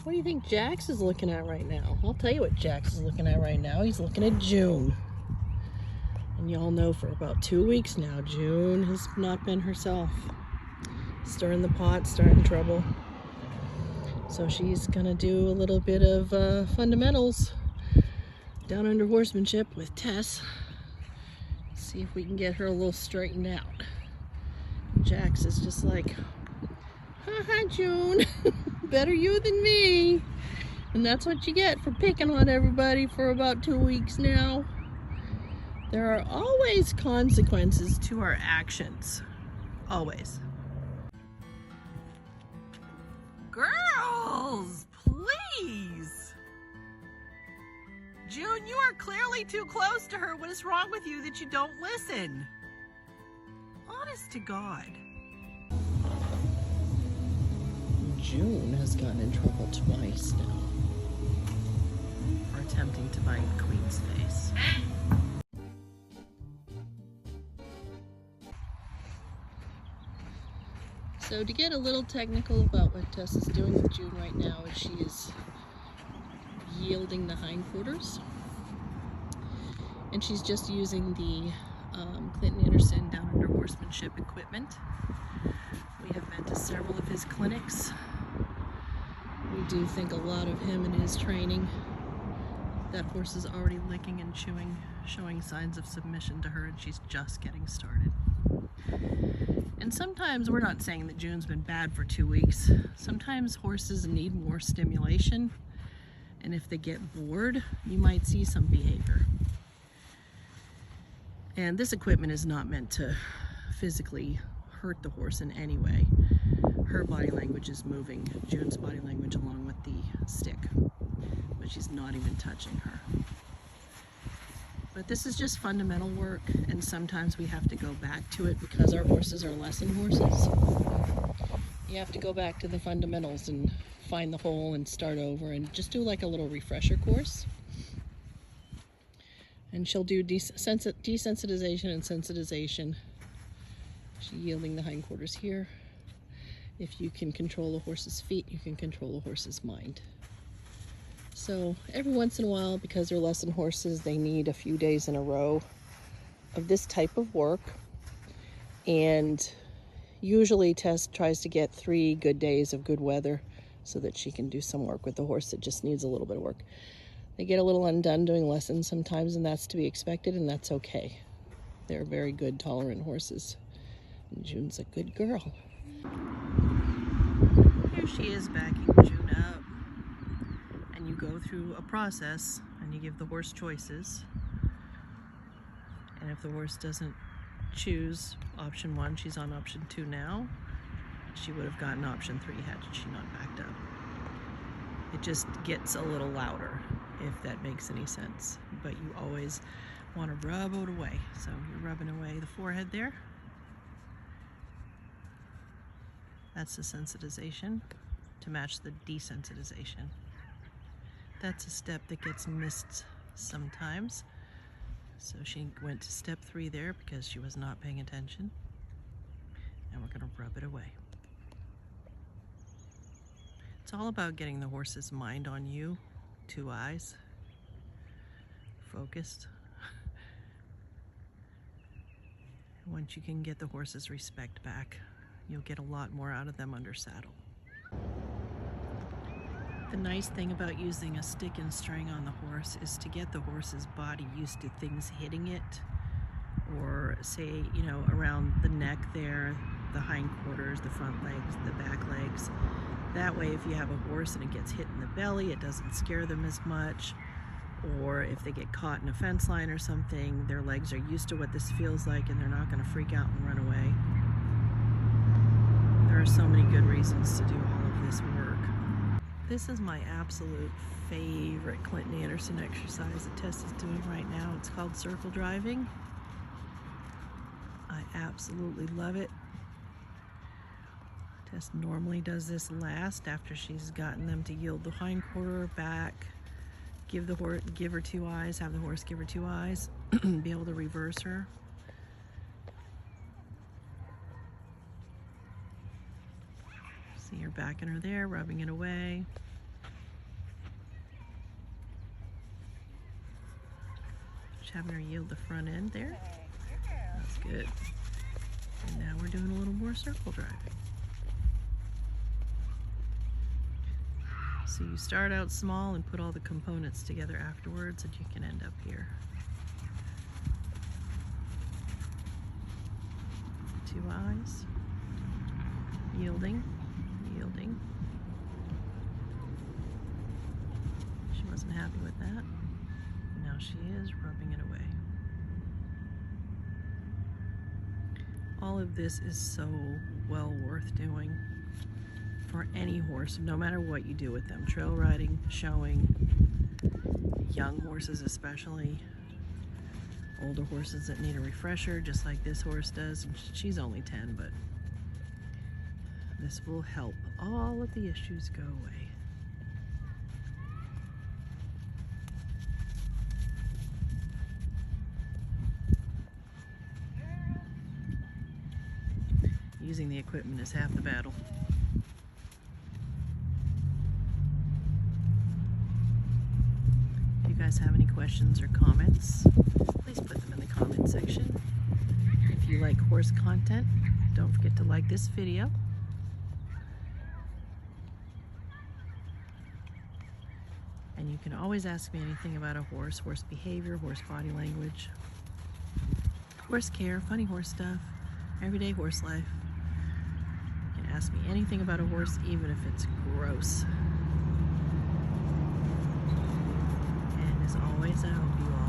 What do you think Jax is looking at right now? I'll tell you what Jax is looking at right now. He's looking at June. And y'all know for about 2 weeks now, June has not been herself. Stirring the pot, starting trouble. So she's gonna do a little bit of fundamentals down under horsemanship with Tess. See if we can get her a little straightened out. Jax is just like, hi June, better you than me. And that's what you get for picking on everybody for about 2 weeks now. There are always consequences to our actions. Always. Girls, please. June, you are clearly too close to her. What is wrong with you that you don't listen? Honest to God. June has gotten in trouble twice now for attempting to bite Queen's face. So to get a little technical about what Tess is doing with June right now is she is yielding the hindquarters. And she's just using the Clinton-Anderson Downunder horsemanship equipment. We have been to several of his clinics. We do think a lot of him and his training. That horse is already licking and chewing, showing signs of submission to her, and she's just getting started. And sometimes, we're not saying that June's been bad for 2 weeks. Sometimes horses need more stimulation, and if they get bored, you might see some behavior. And this equipment is not meant to physically hurt the horse in any way. Her body language is moving June's body language along with the stick, but she's not even touching her. But this is just fundamental work, and sometimes we have to go back to it because our horses are lesson horses. You have to go back to the fundamentals and find the hole and start over and just do like a little refresher course. And she'll do desensitization and sensitization. She's yielding the hindquarters here. If you can control a horse's feet, you can control a horse's mind. So every once in a while, because they're lesson horses, they need a few days in a row of this type of work. And usually Tess tries to get 3 good days of good weather so that she can do some work with the horse that just needs a little bit of work. They get a little undone doing lessons sometimes, and that's to be expected, and that's okay. They're very good, tolerant horses. And June's a good girl. Here she is backing June up. And you go through a process, and you give the horse choices. And if the horse doesn't choose option 1, she's on option 2 now. She would have gotten option 3 had she not backed up. It just gets a little louder, if that makes any sense. But you always want to rub it away. So you're rubbing away the forehead there. That's the sensitization to match the desensitization. That's a step that gets missed sometimes. So she went to step 3 there because she was not paying attention. And we're going to rub it away. It's all about getting the horse's mind on you. 2 eyes. Focused. Once you can get the horse's respect back, you'll get a lot more out of them under saddle. The nice thing about using a stick and string on the horse is to get the horse's body used to things hitting it, or say, you know, around the neck there, the hindquarters, the front legs, the back legs. That way, if you have a horse and it gets hit in the belly, it doesn't scare them as much. Or if they get caught in a fence line or something, their legs are used to what this feels like and they're not going to freak out and run away. There are so many good reasons to do all of this work. This is my absolute favorite Clinton-Anderson exercise that Tess is doing right now. It's called circle driving. I absolutely love it. Tess normally does this last after she's gotten them to yield the hindquarter back, give her 2 eyes, have the horse give her 2 eyes, be able to reverse her. See her backing her there, rubbing it away. having her yield the front end there. That's good. And now we're doing a little more circle driving. So you start out small and put all the components together afterwards, and you can end up here. 2 eyes. Yielding, yielding. She wasn't happy with that. Now she is rubbing it away. All of this is so well worth doing for any horse, no matter what you do with them. Trail riding, showing, young horses especially, older horses that need a refresher, just like this horse does. She's only 10, but this will help all of the issues go away. Using the equipment is half the battle. If you guys have any questions or comments, please put them in the comment section. If you like horse content, don't forget to like this video. And you can always ask me anything about a horse, horse behavior, horse body language, horse care, funny horse stuff, everyday horse life. You can ask me anything about a horse, even if it's gross. And as always, I hope you all